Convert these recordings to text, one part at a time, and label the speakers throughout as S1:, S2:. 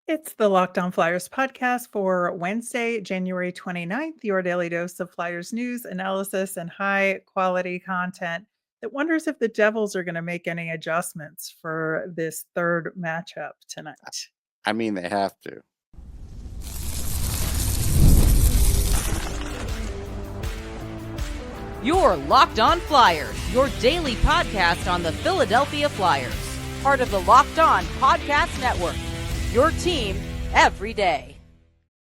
S1: It's the Locked On Flyers podcast for Wednesday, January 29th, your daily dose of Flyers news, analysis, and high quality content that wonders if the Devils are going to make any adjustments for this third matchup tonight.
S2: I mean, they have to.
S3: You're Locked On Flyers, your daily podcast on the Philadelphia Flyers, part of the Locked On Podcast Network. Your team every day.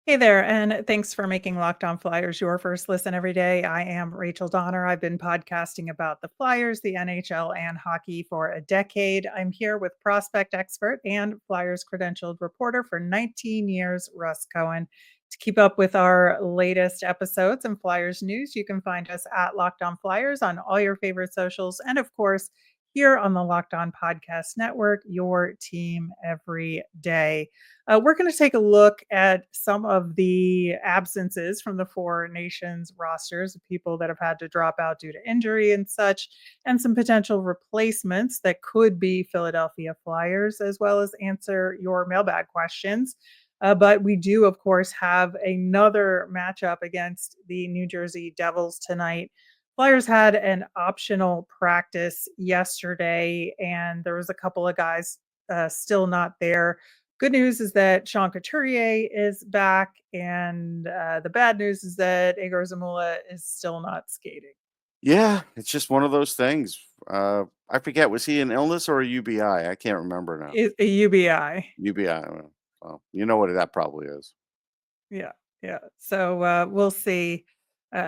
S1: Hey there, and thanks for making Locked On Flyers your first listen every day. I am Rachel Donner. I've been podcasting about the Flyers, the NHL, and hockey for a decade. I'm here with prospect expert and Flyers credentialed reporter for 19 years, Russ Cohen. To keep up with our latest episodes and Flyers news, you can find us at Locked On Flyers on all your favorite socials, and of course, here on the Locked On Podcast Network, your team every day. We're going to take a look at some of the absences from the Four Nations rosters, people that have had to drop out due to injury and such, and some potential replacements that could be Philadelphia Flyers, as well as answer your mailbag questions. But we do, of course, have another matchup against the New Jersey Devils tonight. Flyers had an optional practice yesterday, and there was a couple of guys still not there. Good news is that Sean Couturier is back, and the bad news is that Igor Zamula is still not skating.
S2: Yeah, it's just one of those things. I forget, was he an illness or a UBI? I can't remember now.
S1: A UBI.
S2: UBI. Well, you know what that probably is.
S1: Yeah. So we'll see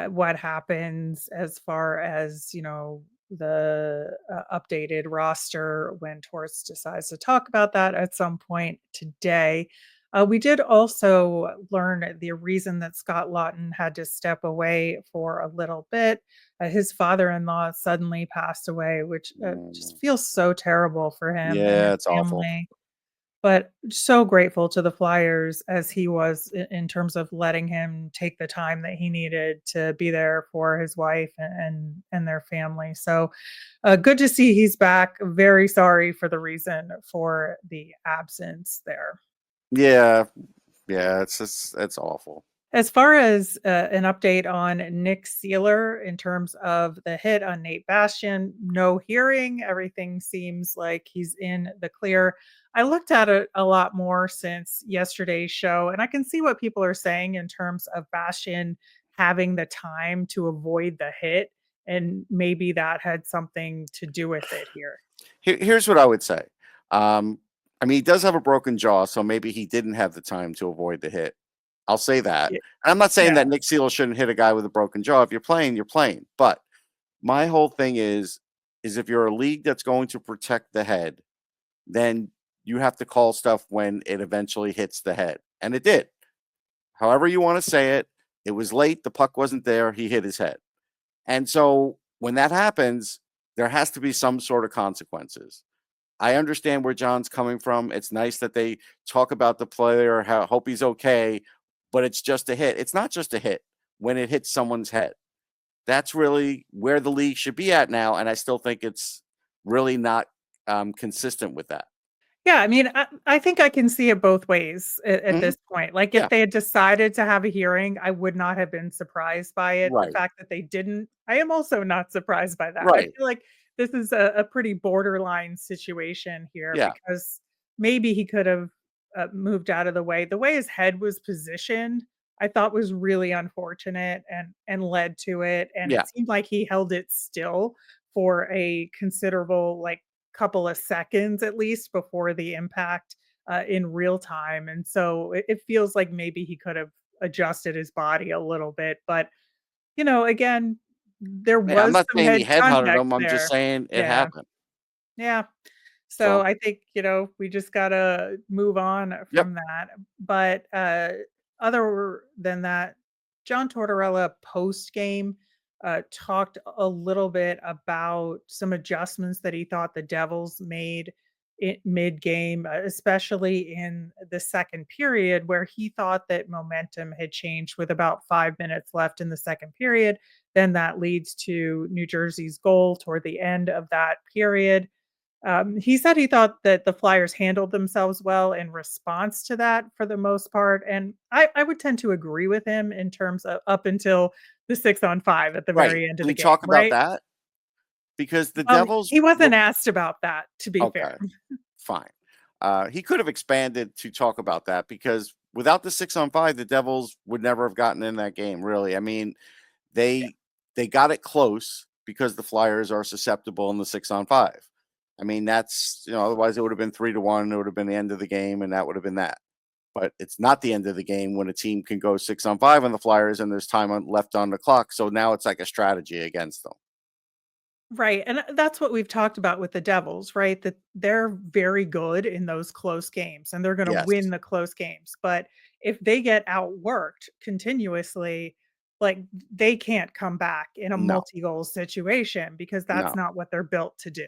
S1: what happens as far as, the updated roster when Torts decides to talk about that at some point today. We did also learn the reason that Scott Lawton had to step away for a little bit. His father-in-law suddenly passed away, which just feels so terrible for him and
S2: Yeah,
S1: his
S2: it's awful.
S1: family. But so grateful to the Flyers as he was in terms of letting him take the time that he needed to be there for his wife and their family. So good to see he's back. Very sorry for the reason for the absence there.
S2: Yeah, it's awful.
S1: As far as an update on Nick Seeler in terms of the hit on Nate Bastion, no hearing. Everything seems like he's in the clear. I looked at it a lot more since yesterday's show, and I can see what people are saying in terms of Bastion having the time to avoid the hit, and maybe that had something to do with it here.
S2: Here's what I would say. I mean, he does have a broken jaw, so maybe he didn't have the time to avoid the hit. I'll say that.
S1: Yeah.
S2: And I'm not saying that Nick Seeler shouldn't hit a guy with a broken jaw. If you're playing, you're playing. But my whole thing is if you're a league that's going to protect the head, then you have to call stuff when it eventually hits the head. And it did. However you want to say it, it was late. The puck wasn't there. He hit his head. And so when that happens, there has to be some sort of consequences. I understand where John's coming from. It's nice that they talk about the player, hope he's okay, but it's just a hit. It's not just a hit when it hits someone's head. That's really where the league should be at now, and I still think it's really not consistent with that.
S1: Yeah, I mean, I think I can see it both ways at this point. Like, if they had decided to have a hearing, I would not have been surprised by it. The
S2: Right.
S1: fact that they didn't, I am also not surprised by that. I
S2: Right.
S1: feel like this is a pretty borderline situation here
S2: Yeah.
S1: because maybe he could have moved out of the way. The way his head was positioned, I thought was really unfortunate and led to it. And
S2: Yeah.
S1: it seemed like he held it still for a considerable, like, couple of seconds at least before the impact in real time. And so it feels like maybe he could have adjusted his body a little bit. But, again, there
S2: Yeah, I'm
S1: was
S2: not
S1: some
S2: saying he
S1: head
S2: headhunted
S1: contact
S2: him. I'm just
S1: there.
S2: saying it
S1: Yeah.
S2: happened.
S1: Yeah. So
S2: So,
S1: I think, we just got to move on
S2: yep.
S1: from that. But other than that, John Tortorella post game talked a little bit about some adjustments that he thought the Devils made mid game, especially in the second period, where he thought that momentum had changed with about 5 minutes left in the second period. Then that leads to New Jersey's goal toward the end of that period. He said he thought that the Flyers handled themselves well in response to that for the most part, and I would tend to agree with him in terms of up until the 6-on-5 at the
S2: Right.
S1: very end of
S2: Can
S1: the
S2: we
S1: game,
S2: talk about
S1: right?
S2: that? Because the
S1: Well,
S2: Devils
S1: he wasn't
S2: were
S1: asked about that, to be fair.
S2: okay. Fine. He could have expanded to talk about that because without the 6-on-5, the Devils would never have gotten in that game. Really, I mean,
S1: Yeah.
S2: they they got it close because the Flyers are susceptible in the 6-on-5. I mean, that's otherwise it would have been 3-1. It would have been the end of the game, and that would have been that. But it's not the end of the game when a team can go 6-on-5 on the Flyers and there's time left on the clock. So now it's like a strategy against them.
S1: Right, and that's what we've talked about with the Devils, right? That they're very good in those close games, and they're gonna
S2: Yes.
S1: win the close games, but if they get outworked continuously, like, they can't come back in a
S2: No.
S1: multi-goal situation because that's
S2: No.
S1: not what they're built to do.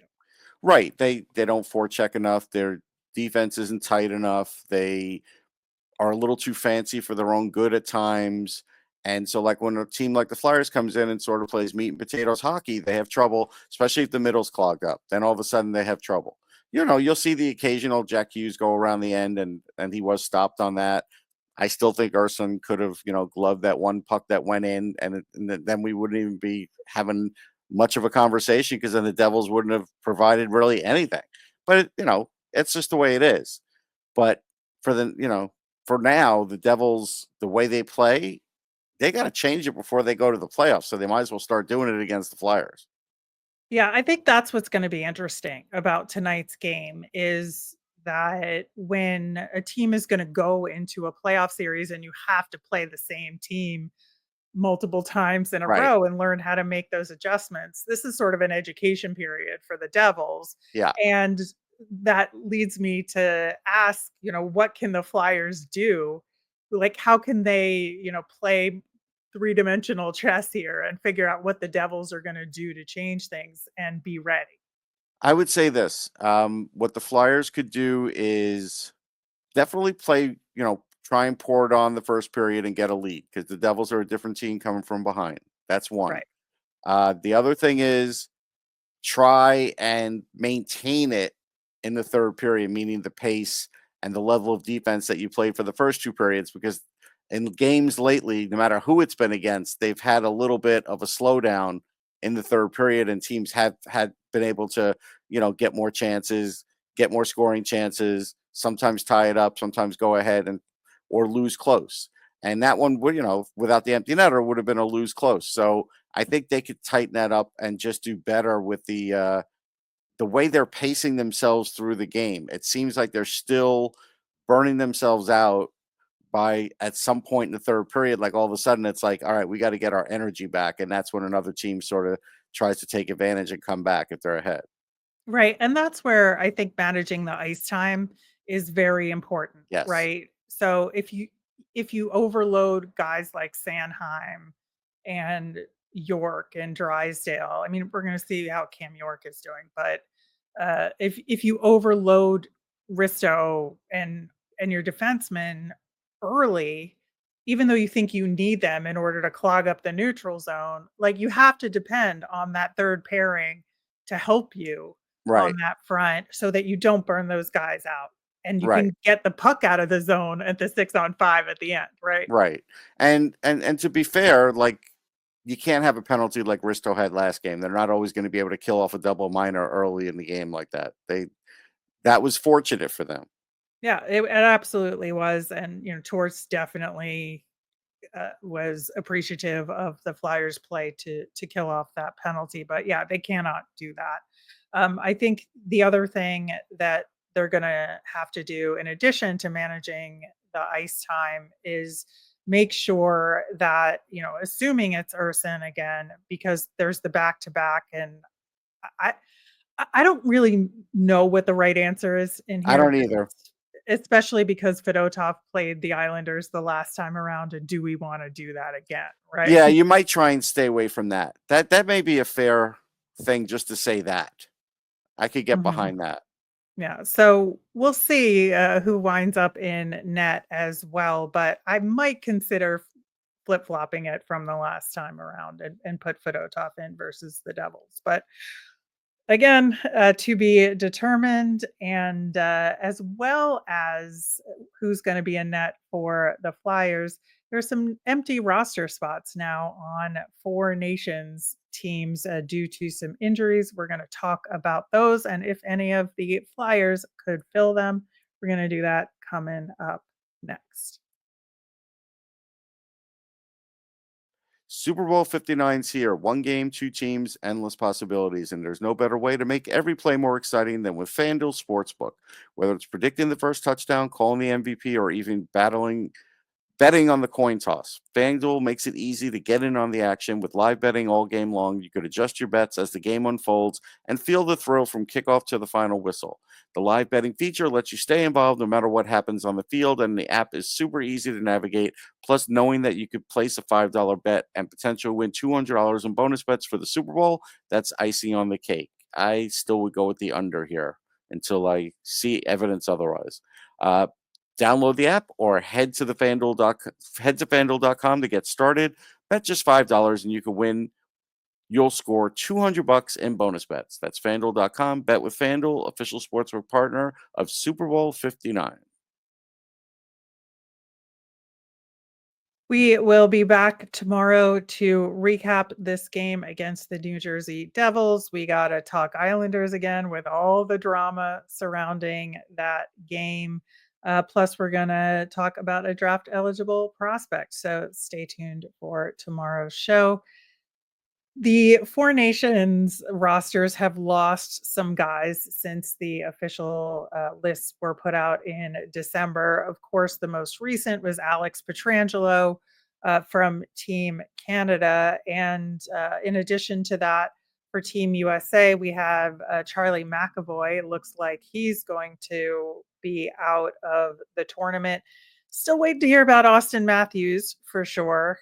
S2: Right. They don't forecheck enough. Their defense isn't tight enough. They are a little too fancy for their own good at times. And so, like when a team like the Flyers comes in and sort of plays meat and potatoes hockey, they have trouble, especially if the middle's clogged up. Then all of a sudden they have trouble. You'll see the occasional Jack Hughes go around the end, and he was stopped on that. I still think Ersson could have, gloved that one puck that went in, and then we wouldn't even be having much of a conversation because then the Devils wouldn't have provided really anything. But it's just the way it is. But for for now, the Devils, the way they play, they got to change it before they go to the playoffs. So they might as well start doing it against the Flyers.
S1: Yeah, I think that's what's gonna be interesting about tonight's game is that when a team is gonna go into a playoff series and you have to play the same team multiple times in a
S2: Right.
S1: row and learn how to make those adjustments. This is sort of an education period for the Devils,
S2: Yeah.
S1: and that leads me to ask, what can the Flyers do? Like, how can they, play three-dimensional chess here and figure out what the Devils are gonna do to change things and be ready?
S2: I would say this. What the Flyers could do is definitely play, try and pour it on the first period and get a lead because the Devils are a different team coming from behind. That's one.
S1: Right.
S2: The other thing is try and maintain it in the third period, meaning the pace and the level of defense that you played for the first two periods. Because in games lately, no matter who it's been against, they've had a little bit of a slowdown in the third period, and teams have had been able to, get more chances, get more scoring chances, sometimes tie it up, sometimes go ahead and or lose close. And that one would, without the empty netter, would have been a lose close. So I think they could tighten that up and just do better with the way they're pacing themselves through the game. It seems like they're still burning themselves out by at some point in the third period. Like all of a sudden, it's like, all right, we got to get our energy back, and that's when another team sort of tries to take advantage and come back if they're ahead.
S1: Right, and that's where I think managing the ice time is very important,
S2: Yes,
S1: right? So if you overload guys like Sanheim and York and Drysdale, I mean, we're going to see how Cam York is doing, but if you overload Risto and your defensemen early, even though you think you need them in order to clog up the neutral zone, like you have to depend on that third pairing to help you on
S2: right,
S1: that front so that you don't burn those guys out and you
S2: right.
S1: can get the puck out of the zone at the 6-on-5 at the end, right?
S2: Right. And to be fair, like you can't have a penalty like Risto had last game. They're not always going to be able to kill off a double minor early in the game like that. That was fortunate for them.
S1: Yeah, it absolutely was, and, Torts definitely, was appreciative of the Flyers' play to kill off that penalty, but yeah, they cannot do that. I think the other thing that they're gonna have to do in addition to managing the ice time is make sure that, assuming it's Ersson again, because there's the back-to-back and I I don't really know what the right answer is in
S2: I
S1: here,
S2: don't either.
S1: especially because Fedotov played the Islanders the last time around, and do we wanna do that again, right?
S2: Yeah, you might try and stay away from that. That may be a fair thing just to say that. I could get
S1: Mhm.
S2: behind that.
S1: Yeah, so we'll see, who winds up in net as well, but I might consider flip-flopping it from the last time around and put Fedotov in versus the Devils, but again, to be determined, and as well as who's going to be in net for the Flyers. There's some empty roster spots now on Four Nations teams due to some injuries. We're going to talk about those and if any of the Flyers could fill them. We're going to do that coming up next.
S2: Super Bowl 59's here. One game, two teams, endless possibilities. And there's no better way to make every play more exciting than with FanDuel Sportsbook. Whether it's predicting the first touchdown, calling the MVP, or even betting on the coin toss, FanDuel makes it easy to get in on the action with live betting all game long. You could adjust your bets as the game unfolds and feel the thrill from kickoff to the final whistle. The live betting feature lets you stay involved no matter what happens on the field, and the app is super easy to navigate. Plus, knowing that you could place a $5 bet and potentially win $200 in bonus bets for the Super Bowl, that's icing on the cake. I still would go with the under here until I see evidence otherwise. Download the app or head to FanDuel.com to get started. Bet just $5 and you can win. You'll score $200 in bonus bets. That's FanDuel.com. Bet with FanDuel, official sportsbook partner of Super Bowl 59.
S1: We will be back tomorrow to recap this game against the New Jersey Devils. We got to talk Islanders again with all the drama surrounding that game. Plus, we're going to talk about a draft eligible prospect. So stay tuned for tomorrow's show. The Four Nations rosters have lost some guys since the official lists were put out in December. Of course, the most recent was Alex Pietrangelo from Team Canada. And in addition to that, for Team USA, we have Charlie McAvoy. It looks like he's going to be out of the tournament. Still waiting to hear about Austin Matthews for sure.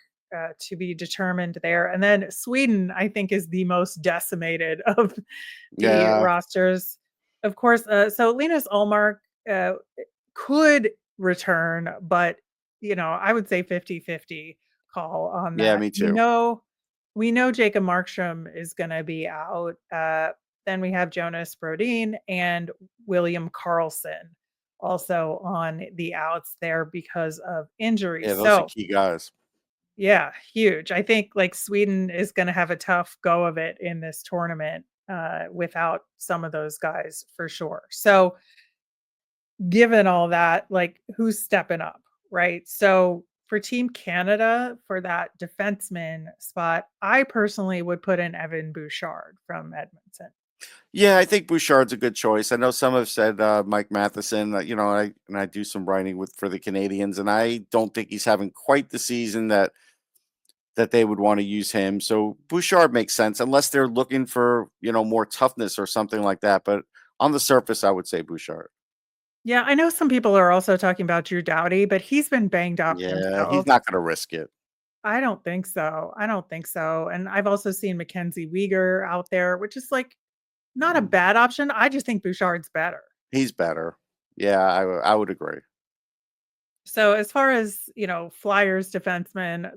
S1: To be determined there. And then Sweden, I think, is the most decimated of the rosters. Of course, so Linus Ullmark could return, but, I would say 50-50 call on that.
S2: Yeah, me too.
S1: We know Jacob Markstrom is going to be out. Then we have Jonas Brodin and William Carlson also on the outs there because of injuries.
S2: Yeah, those are key guys.
S1: Yeah, huge. I think Sweden is going to have a tough go of it in this tournament without some of those guys for sure. So, given all that, who's stepping up, right? So, for Team Canada, for that defenseman spot, I personally would put in Evan Bouchard from Edmonton.
S2: Yeah, I think Bouchard's a good choice. I know some have said Mike Matheson. I do some writing for the Canadians, and I don't think he's having quite the season that they would want to use him. So Bouchard makes sense unless they're looking for, more toughness or something like that. But on the surface, I would say Bouchard.
S1: Yeah, I know some people are also talking about Drew Doughty, but he's been banged up himself.
S2: He's not going to risk it.
S1: I don't think so. And I've also seen Mackenzie Weegar out there, which is not a bad option. I just think Bouchard's better.
S2: He's better. Yeah, I would agree.
S1: So as far as, Flyers defensemen,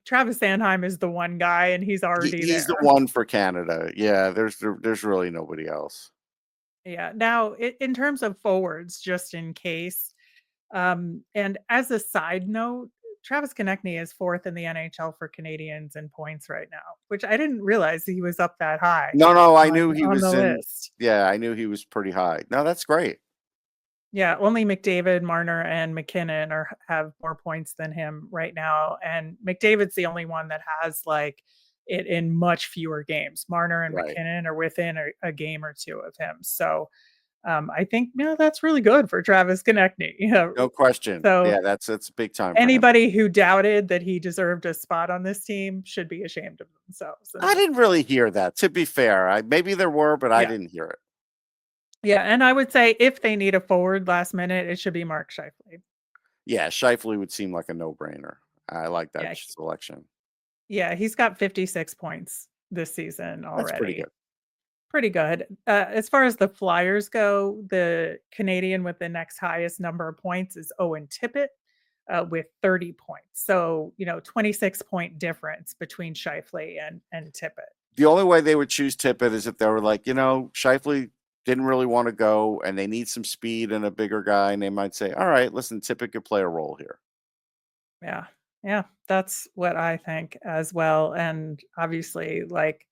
S1: Travis Sanheim is the one guy, and he's already
S2: he's
S1: there.
S2: The one for Canada. Yeah, there's really nobody else.
S1: Yeah. Now, in terms of forwards, just in case, and as a side note, Travis Konechny is 4th in the NHL for Canadians in points right now, which I didn't realize he was up that high.
S2: No, I knew he was
S1: on the
S2: in.
S1: list.
S2: Yeah, I knew he was pretty high. No, that's great.
S1: Yeah, only McDavid, Marner, and McKinnon have more points than him right now, and McDavid's the only one that has it in much fewer games. Marner and McKinnon are within a game or two of him. So I think that's really good for Travis Konechny.
S2: No question. So, yeah, that's big time.
S1: Anybody who doubted that he deserved a spot on this team should be ashamed of themselves.
S2: I didn't really hear that. To be fair, maybe there were, but I didn't hear it.
S1: Yeah, and I would say if they need a forward last minute, it should be Mark Scheifele.
S2: Yeah, Scheifele would seem like a no-brainer. I like that selection.
S1: Yeah, he's got 56 points this season already.
S2: That's pretty good.
S1: Pretty good. As far as the Flyers go, the Canadian with the next highest number of points is Owen Tippett with 30 points. So, 26-point difference between Scheifele and Tippett.
S2: The only way they would choose Tippett is if they were like, Scheifele didn't really want to go and they need some speed and a bigger guy, and they might say, all right, listen, Tippett could play a role here.
S1: Yeah. Yeah, that's what I think as well, and obviously, like,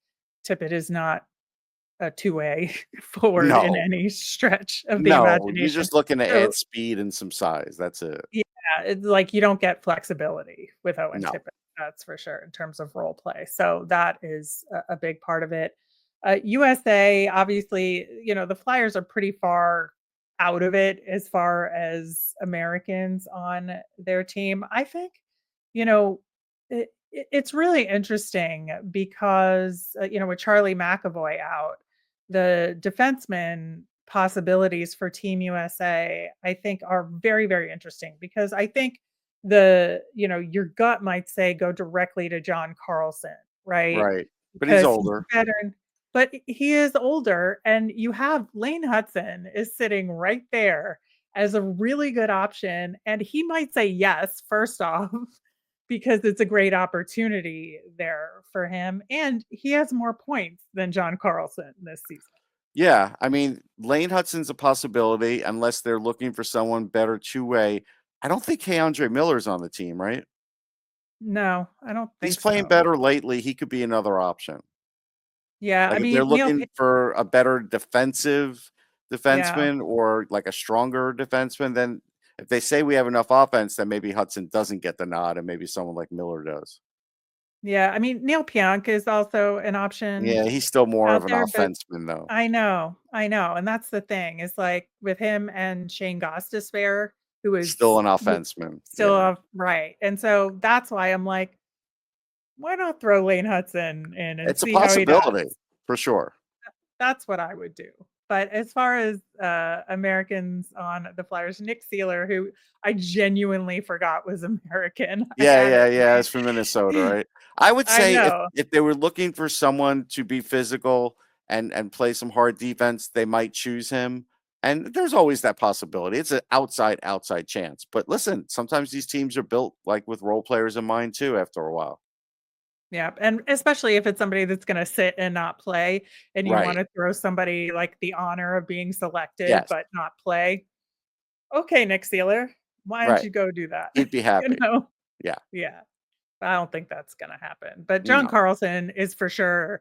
S1: Tippett is not a two-way forward in
S2: No,
S1: any stretch of the
S2: no, you're
S1: imagination.
S2: just looking to
S1: So
S2: add speed and some size. That's it.
S1: yeah, it's like you don't get flexibility with Owen
S2: No.
S1: Tippett, that's for sure, in terms of role play. So that is a big part of it. USA, obviously, the Flyers are pretty far out of it as far as Americans on their team. I think, you know, it's really interesting because, with Charlie McAvoy out, the defenseman possibilities for Team USA, I think are very, very interesting because I think your gut might say go directly to John Carlson, right?
S2: Right. But he's
S1: Because he's
S2: older.
S1: a veteran, but he is older, and you have Lane Hudson is sitting right there as a really good option, and he might say yes, first off, because it's a great opportunity there for him, and he has more points than John Carlson this season.
S2: Yeah. I mean, Lane Hudson's a possibility unless they're looking for someone better two-way. I don't think Keandre Miller's on the team, right?
S1: No, I don't
S2: He's
S1: think
S2: playing
S1: so.
S2: better lately. He could be another option.
S1: Yeah, I
S2: Like if they're
S1: mean, Neil Pa
S2: looking for a better defensive
S1: yeah.
S2: defenseman or like a stronger defenseman, then if they say we have enough offense, then maybe Hudson doesn't get the nod and maybe someone like Miller does.
S1: Yeah, I mean, Neil Pionk is also an option
S2: Yeah, he's still more
S1: out
S2: of an
S1: there, but
S2: offenseman though.
S1: I know, and that's the thing, is, like, with him and Shane Gostisbehere, who
S2: Still
S1: is
S2: an
S1: w
S2: offenseman.
S1: still
S2: Yeah.
S1: off right, and so that's why I'm like, "Why not throw Lane Hudson in and
S2: It's a
S1: see how he
S2: possibility
S1: does?"
S2: for sure.
S1: That's what I would do. But as far as, Americans on the Flyers, Nick Seeler, who I genuinely forgot was American, I
S2: Yeah,
S1: had
S2: yeah,
S1: it
S2: yeah. It's from Minnesota,
S1: right.
S2: right? I would
S1: I
S2: say if
S1: know.
S2: if they were looking for someone to be physical and play some hard defense, they might choose him. And there's always that possibility. It's an outside chance. But listen, sometimes these teams are built like with role players in mind too after a while.
S1: Yeah, and especially if it's somebody that's gonna sit and not play, and you
S2: Right.
S1: wanna throw somebody, like, the honor of being selected
S2: Yes.
S1: but not play. Okay, Nick Seeler, why don't
S2: Right.
S1: you go do that?
S2: He'd be happy.
S1: You know?
S2: Yeah.
S1: Yeah, I don't think that's gonna happen, but John
S2: No.
S1: Carlson is for sure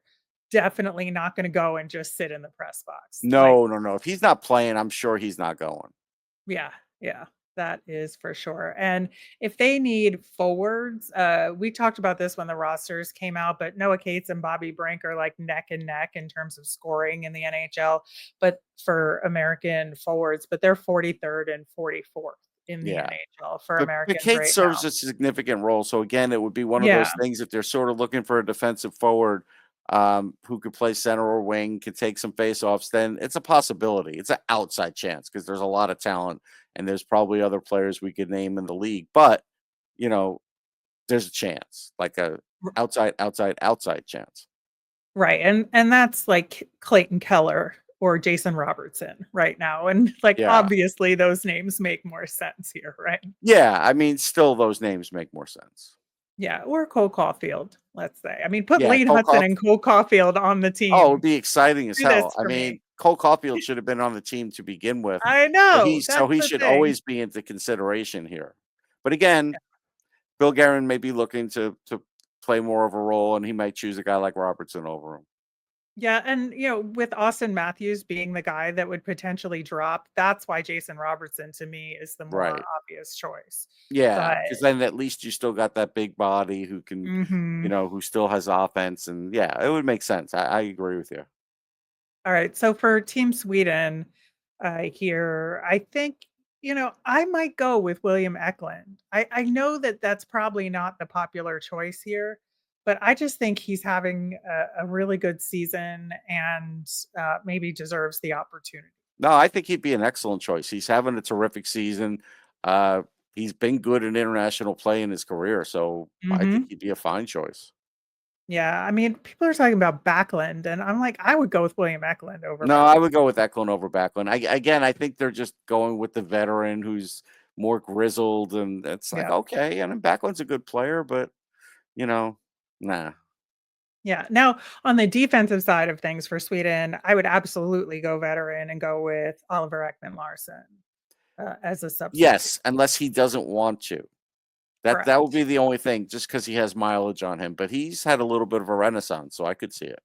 S1: definitely not gonna go and just sit in the press box, like
S2: No, no, no. If he's not playing, I'm sure he's not going.
S1: yeah, yeah, that is for sure. And if they need forwards, we talked about this when the rosters came out, but Noah Cates and Bobby Brink are like neck and neck in terms of scoring in the NHL, but for American forwards, but they're 43rd and 44th in the
S2: Yeah.
S1: NHL for
S2: But
S1: Americans
S2: Kate
S1: right now.
S2: serves a significant role. So again, it would be one of
S1: Yeah,
S2: those things if they're sort of looking for a defensive forward who could play center or wing, could take some faceoffs, then it's a possibility. It's an outside chance because there's a lot of talent and there's probably other players we could name in the league. But you know, there's a chance, like a
S1: r-
S2: outside chance.
S1: right. And that's like Clayton Keller or Jason Robertson right now. And like
S2: Yeah.
S1: obviously those names make more sense here, right?
S2: Yeah. I mean, still those names make more sense.
S1: Yeah, or Cole Caulfield, let's say. I mean, put
S2: Yeah,
S1: Lane
S2: Cole
S1: Hudson
S2: Caulfield.
S1: and Cole Caulfield on the
S2: Oh, it'd
S1: team.
S2: be exciting as
S1: Do this
S2: hell. I
S1: for
S2: mean,
S1: me.
S2: Cole Caulfield should have been on the team to begin with.
S1: I
S2: So
S1: know,
S2: he so
S1: that's
S2: he
S1: the
S2: should
S1: thing.
S2: always be into consideration here. But again, Bill Guerin may be looking to play more of a role, and he might choose a guy like Robertson over him.
S1: Yeah, and, with Austin Matthews being the guy that would potentially drop, that's why Jason Robertson to me is the more
S2: Right.
S1: obvious choice.
S2: Yeah,
S1: But
S2: because then at least you still got that big body who can,
S1: mhm.
S2: who still has offense, and yeah, it would make sense. I agree with you.
S1: Alright, so for Team Sweden, here, I think, I might go with William Eklund. I know that that's probably not the popular choice here, but I just think he's having a really good season and, maybe deserves the opportunity.
S2: No, I think he'd be an excellent choice. He's having a terrific season. Uh, he's been good in international play in his career, so I think
S1: Mhm.
S2: he'd be a fine choice.
S1: Yeah, I mean, people are talking about Backlund, and I'm like, I would go with William Eklund over
S2: No, I
S1: Backlund.
S2: would go with Eklund over Backlund. I think they're just going with the veteran who's more grizzled, and it's like
S1: Yeah.
S2: okay. And then Backlund's a good player, but you know, nah.
S1: Yeah. Now, on the defensive side of things for Sweden, I would absolutely go veteran and go with Oliver Ekman-Larsson as a substitute.
S2: Yes, unless he doesn't want to. That would
S1: Correct.
S2: be the only thing, just because he has mileage on him. But he's had a little bit of a renaissance, so I could see it.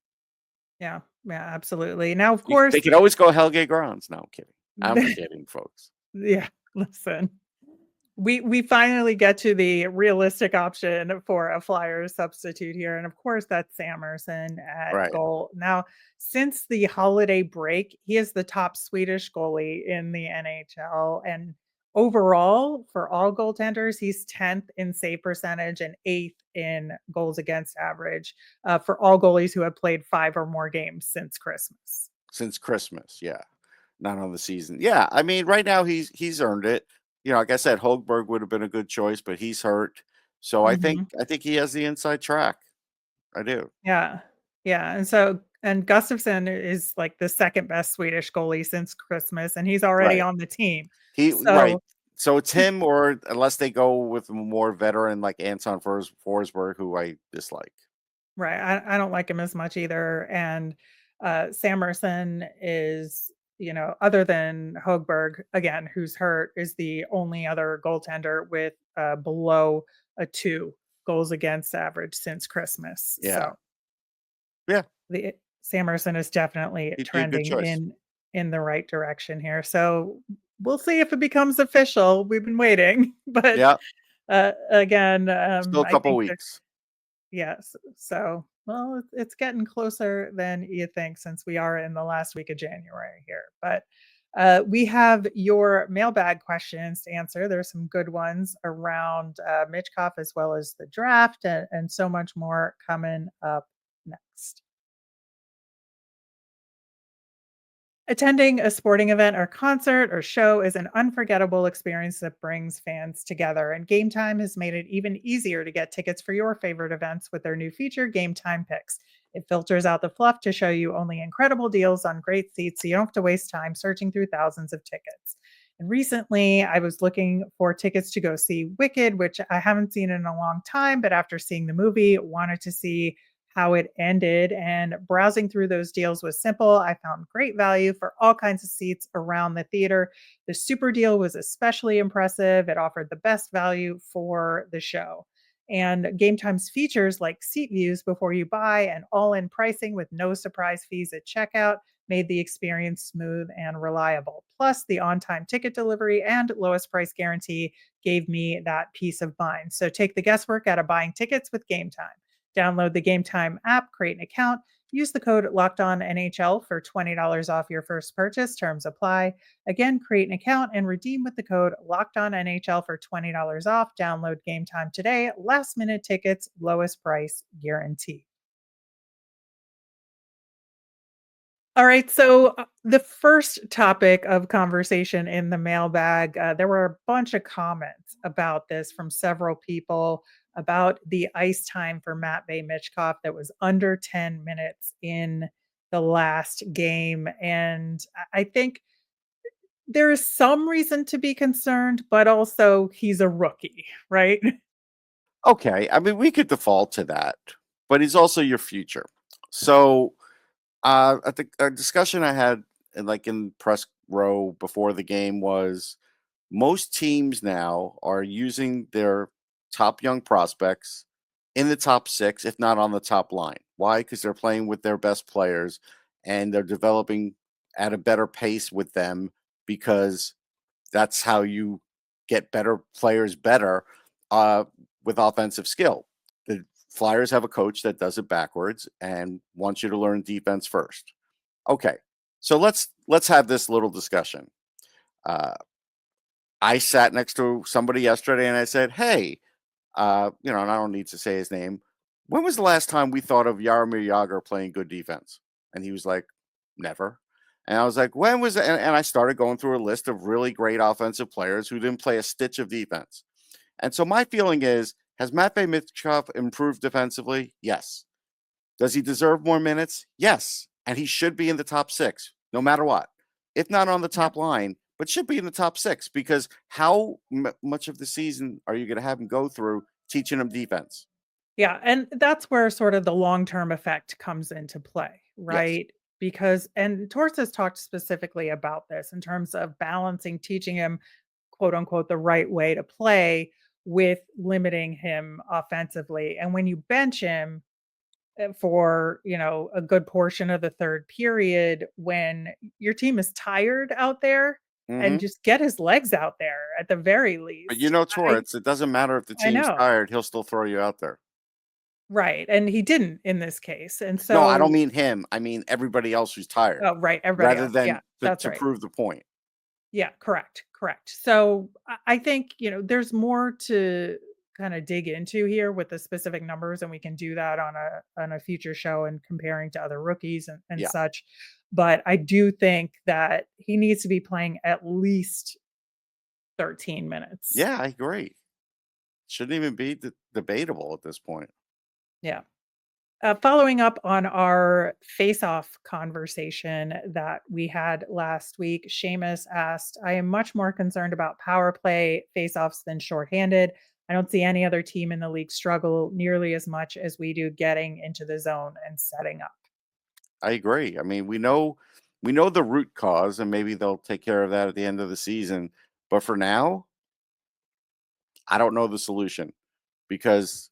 S1: Yeah. Yeah, absolutely. Now, of
S2: They
S1: course,
S2: could always go Helge Grans. No, I'm kidding. I'm kidding, folks.
S1: yeah, listen. We finally get to the realistic option for a Flyers substitute here, and of course, that's Sam Ersson at
S2: Right.
S1: goal. Now, since the holiday break, he is the top Swedish goalie in the NHL, and overall, for all goaltenders, he's 10th in save percentage and 8th in goals against average, for all goalies who have played 5 or more games since Christmas.
S2: Since Christmas, yeah. Not on the season. Yeah, I mean, right now he's earned it. Like I said, Holgberg would have been a good choice, but he's hurt. So
S1: Mhm.
S2: I think he has the inside track. I do.
S1: Yeah. Yeah, and Gustafsson is, like, the 2nd best Swedish goalie since Christmas, and he's already
S2: Right.
S1: on the team.
S2: Right.
S1: So
S2: So it's him, or unless they go with a more veteran like Anton Forsberg, who I dislike.
S1: right, I don't like him as much either, and, Sam Ersson is, other than Högberg, again, who's hurt, is the only other goaltender with, below a 2 goals against average since Christmas.
S2: Yeah.
S1: So
S2: Yeah.
S1: the Sam Ersson is definitely
S2: He'd be a good
S1: trending
S2: choice.
S1: in the right direction here. So we'll see if it becomes official. We've been waiting, but
S2: Yeah.
S1: again,
S2: Still a
S1: I
S2: couple
S1: think that
S2: weeks.
S1: yes. So well, it's getting closer than you think since we are in the last week of January here. But we have your mailbag questions to answer. There's some good ones around Michkov as well as the draft and so much more coming up next. Attending a sporting event or concert or show is an unforgettable experience that brings fans together, and Game Time has made it even easier to get tickets for your favorite events with their new feature, Game Time Picks. It filters out the fluff to show you only incredible deals on great seats so you don't have to waste time searching through thousands of tickets. And recently, I was looking for tickets to go see Wicked, which I haven't seen in a long time, but after seeing the movie, wanted to see how it ended. And browsing through those deals was simple. I found great value for all kinds of seats around the theater. The super deal was especially impressive. It offered the best value for the show. And Game Time's features like seat views before you buy and all in pricing with no surprise fees at checkout made the experience smooth and reliable. Plus, the on time ticket delivery and lowest price guarantee gave me that peace of mind. So take the guesswork out of buying tickets with Game Time. Download the Game Time app, create an account, use the code Locked On NHL for $20 off your first purchase. Terms apply. Again, create an account and redeem with the code Locked On NHL for $20 off. Download Game Time today. Last minute tickets, lowest price guarantee. All right. So, the first topic of conversation in the mailbag, there were a bunch of comments about this from several people about the ice time for Matvei Michkov that was under 10 minutes in the last game. And I think there is some reason to be concerned, but also he's a rookie, right?
S2: Okay. I mean, we could default to that, but he's also your future. So I think a discussion I had in press row before the game was most teams now are using their top young prospects in the top six, if not on the top line. Why? Because they're playing with their best players and they're developing at a better pace with them, because that's how you get better players better uh, with offensive skill. The Flyers have a coach that does it backwards and wants you to learn defense first. Okay, so let's have this little discussion. Uh, I sat next to somebody yesterday and I said, "Hey, and I don't need to say his name. When was the last time we thought of Jaromir Jagr playing good defense?" And he was like, "Never." And I was like, "When was it?" And I started going through a list of really great offensive players who didn't play a stitch of defense. And so my feeling is, has Matvei Michkov improved defensively? Yes. Does he deserve more minutes? Yes. And he should be in the top six, no matter what. If not on the
S1: Yeah.
S2: top line, but should be in the top six, because how much of the season are you going to have him go through teaching him defense?
S1: Yeah, and that's where sort of the long-term effect comes into play,
S2: Yes.
S1: right? Because and Torts has talked specifically about this in terms of balancing teaching him, quote unquote, the right way to play with limiting him offensively. And when you bench him for, a good portion of the third period when your team is tired out there and
S2: Hmm.
S1: just get his legs out there at the very
S2: But
S1: least.
S2: Torrance, it doesn't matter if the
S1: I
S2: team's
S1: know.
S2: tired; he'll still throw you out there.
S1: Right, and he didn't in this case, and
S2: No, I don't
S1: so
S2: mean him. I mean everybody else who's tired,
S1: oh, right, everybody
S2: rather
S1: else. Yeah,
S2: than
S1: that's
S2: to
S1: right.
S2: prove the point.
S1: Yeah, correct, correct. So I think, there's more to kind of dig into here with the specific numbers, and we can do that on a future show and comparing to other rookies and
S2: Yeah,
S1: such. But I do think that he needs to be playing at least 13 minutes.
S2: yeah, I agree. Shouldn't even be debatable at this point.
S1: Yeah. Following up on our face-off conversation that we had last week, Seamus asked, I am much more concerned about power play face-offs than shorthanded. I don't see any other team in the league struggle nearly as much as we do getting into the zone and setting up.
S2: I agree. I mean, we know the root cause, and maybe they'll take care of that at the end of the season. But for now, I don't know the solution because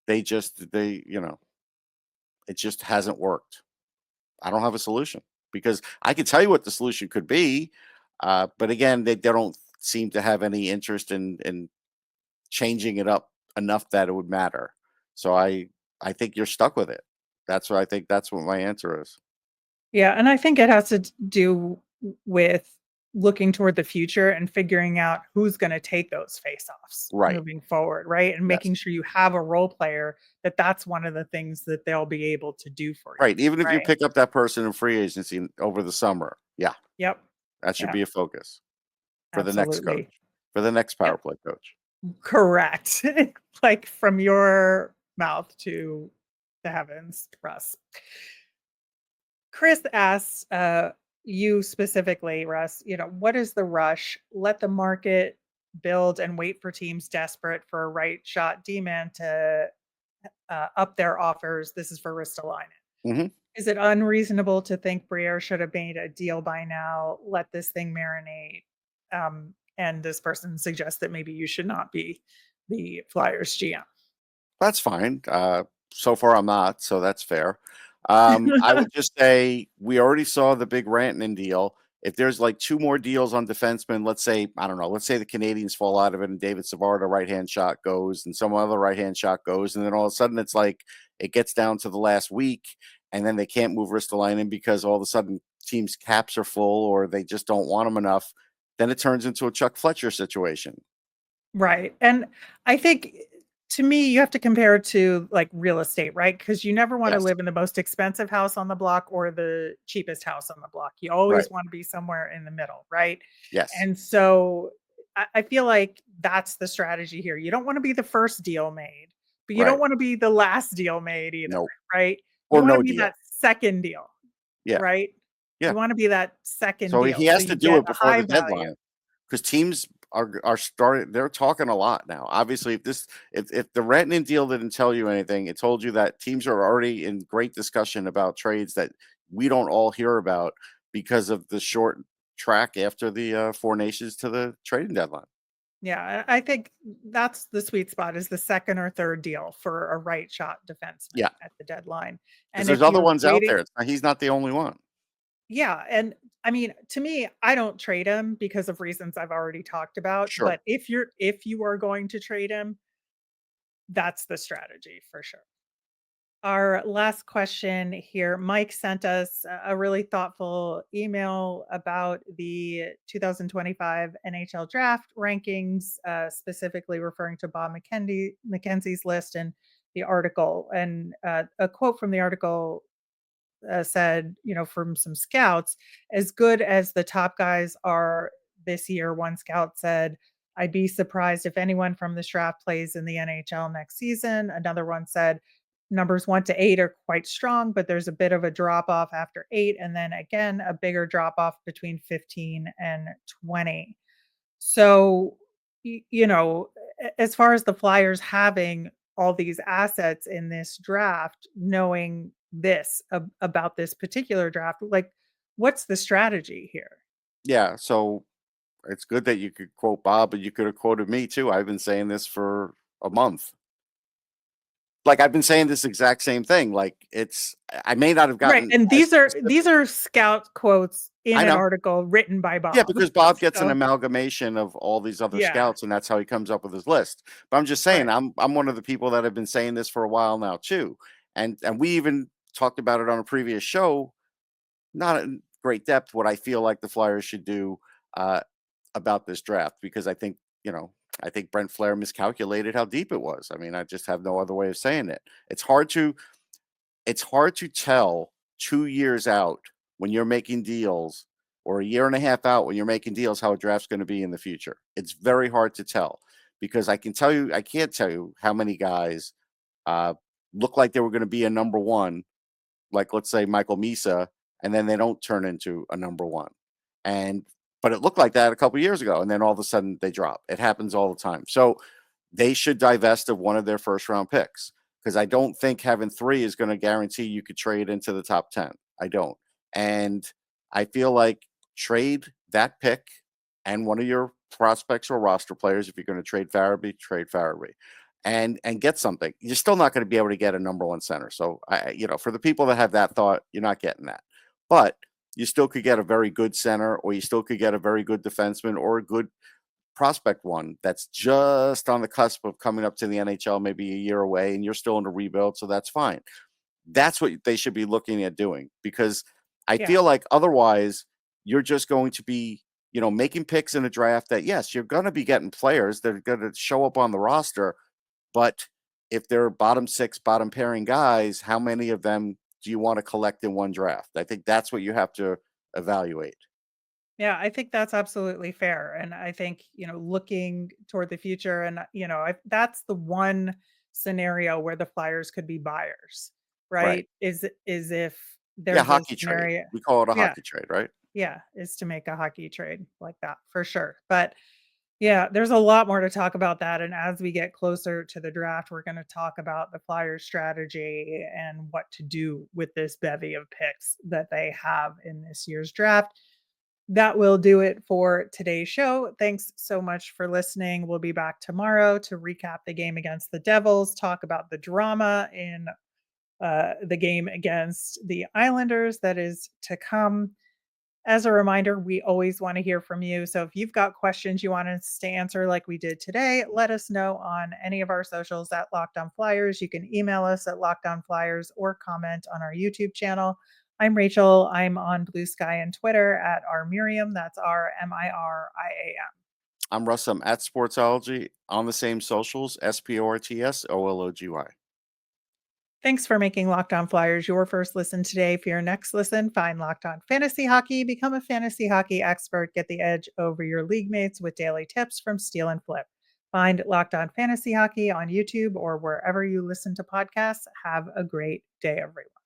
S2: it just hasn't worked. I don't have a solution because I can tell you what the solution could be, but again, they don't seem to have any interest in changing it up enough that it would matter. So I think you're stuck with it. That's what I think. That's what my answer is.
S1: Yeah, and I think it has to do with looking toward the future and figuring out who's going to take those face-offs
S2: Right.
S1: moving forward, right? And
S2: Yes.
S1: making sure you have a role player that's one of the things that they'll be able to do for you,
S2: Right. Even if you
S1: right?
S2: pick up that person in free agency over the summer, yeah,
S1: Yep.
S2: that should
S1: Yeah,
S2: be a focus for the next coach,
S1: absolutely.
S2: for the next power
S1: Yep.
S2: play coach.
S1: Correct. Like from your mouth to the heavens, Russ. Chris asks you specifically, Russ, what is the rush? Let the market build and wait for teams desperate for a right shot D-man to up their offers. This is for Ristolainen.
S2: Hmm.
S1: Is it unreasonable to think Briere should have made a deal by now? Let this thing marinate. And this person suggests that maybe you should not be the Flyers GM.
S2: That's fine. So far, I'm not, so that's fair. I would just say we already saw the big Rantanen deal. If there's like two more deals on defensemen, let's say, I don't know, let's say the Canadians fall out of it and David Savard, a right hand shot goes and some other right hand shot goes. And then all of a sudden it's like it gets down to the last week and then they can't move Ristolainen because all of a sudden teams' caps are full or they just don't want him enough. Then it turns into a Chuck Fletcher situation.
S1: Right. And I think to me, you have to compare it to like real estate, right? Because you never want to
S2: Yes.
S1: live in the most expensive house on the block or the cheapest house on the block. You
S2: Right.
S1: always want to be somewhere in the middle, right?
S2: Yes.
S1: And so I feel like that's the strategy here. You don't want to be the first deal made, but you don't
S2: Right.
S1: want to be the last deal made either,
S2: No.
S1: right? You
S2: Or
S1: want to
S2: no
S1: be
S2: deal.
S1: that second deal,
S2: Yeah.
S1: right?
S2: Yeah.
S1: You want to be that second
S2: So
S1: deal
S2: he
S1: so
S2: has to
S1: you
S2: do
S1: get
S2: it
S1: a
S2: before
S1: high
S2: the
S1: value.
S2: deadline because teams are starting. They're talking a lot now. Obviously, if the Rantanen deal didn't tell you anything, it told you that teams are already in great discussion about trades that we don't all hear about because of the short track after the Four Nations to the trading deadline.
S1: Yeah, I think that's the sweet spot is the second or third deal for a right shot defenseman
S2: Yeah,
S1: at the deadline.
S2: because
S1: And
S2: there's
S1: if
S2: other
S1: you're
S2: ones out
S1: waiting,
S2: there. He's not the only one.
S1: yeah, and I mean, to me, I don't trade him because of reasons I've already talked about,
S2: Sure.
S1: but if you are going to trade him, that's the strategy for sure. Our last question here, Mike sent us a really thoughtful email about the 2025 NHL Draft Rankings, specifically referring to Bob McKenzie's list and the article. And a quote from the article said, from some scouts, as good as the top guys are this year, one scout said, I'd be surprised if anyone from this draft plays in the NHL next season. Another one said, numbers 1 to 8 are quite strong, but there's a bit of a drop off after 8. And then again, a bigger drop off between 15 and 20. So, as far as the Flyers having all these assets in this draft, knowing this about this particular draft? Like, what's the strategy here?
S2: Yeah. So it's good that you could quote Bob, but you could have quoted me too. I've been saying this for a month. Like I've been saying this exact same thing. Like I may not have
S1: Right.
S2: gotten
S1: And
S2: as
S1: these are scout quotes in
S2: I
S1: an
S2: know.
S1: article written by
S2: Yeah,
S1: Bob.
S2: because Bob gets an
S1: So,
S2: amalgamation of all these other
S1: yeah,
S2: scouts, and that's how he comes up with his list. But I'm just saying,
S1: right.
S2: I'm one of the people that have been saying this for a while now too, and we even talked about it on a previous show, not in great depth, what I feel like the Flyers should do uh, about this draft, because I think Brent Flair miscalculated how deep it was. I mean, I just have no other way of saying it. It's hard to tell 2 years out when you're making deals, or a year and a half out when you're making deals, how a draft's going to be in the future. It's very hard to tell, because I can't tell you how many guys uh, look like they were going to be a number one, like let's say Michael Misa, and then they don't turn into a number one. But it looked like that a couple years ago, and then all of a sudden they drop. It happens all the time. So they should divest of one of their first round picks, because I don't think having 3 is going to guarantee you could trade into the top 10. I don't. And I feel like trade that pick and one of your prospects or roster players. If you're going to trade Farabee and get something. You're still not going to be able to get a number one center. So for the people that have that thought, you're not getting that. But you still could get a very good center, or you still could get a very good defenseman, or a good prospect one that's just on the cusp of coming up to the NHL, maybe a year away, and you're still in a rebuild, so that's fine. That's what they should be looking at doing, because I
S1: Yeah.
S2: feel like otherwise you're just going to be, making picks in a draft that, yes, you're going to be getting players that are going to show up on the roster, but if they're bottom 6, bottom pairing guys, how many of them do you want to collect in one draft? I think that's what you have to evaluate.
S1: Yeah, I think that's absolutely fair. And I think, looking toward the future, and, that's the one scenario where the Flyers could be buyers,
S2: Right.
S1: right? Is if
S2: Yeah,
S1: there's a
S2: hockey trade.
S1: scenario.
S2: We call it a
S1: Yeah,
S2: hockey trade, right?
S1: yeah, is to make a hockey trade like that for sure. But yeah, there's a lot more to talk about that. And as we get closer to the draft, we're going to talk about the Flyers strategy and what to do with this bevy of picks that they have in this year's draft. That will do it for today's show. Thanks so much for listening. We'll be back tomorrow to recap the game against the Devils, talk about the drama in the game against the Islanders that is to come. As a reminder, we always want to hear from you. So if you've got questions you want us to answer like we did today, let us know on any of our socials at Locked On Flyers. You can email us at Locked On Flyers or comment on our YouTube channel. I'm Rachel. I'm on Blue Sky and Twitter at rmiriam. That's RMIRIAM.
S2: I'm Russ. I'm at Sportsology on the same socials, SPORTSOLOGY.
S1: Thanks for making Locked On Flyers your first listen today. For your next listen, find Locked On Fantasy Hockey, become a fantasy hockey expert, get the edge over your league mates with daily tips from Steal and Flip. Find Locked On Fantasy Hockey on YouTube or wherever you listen to podcasts. Have a great day, everyone.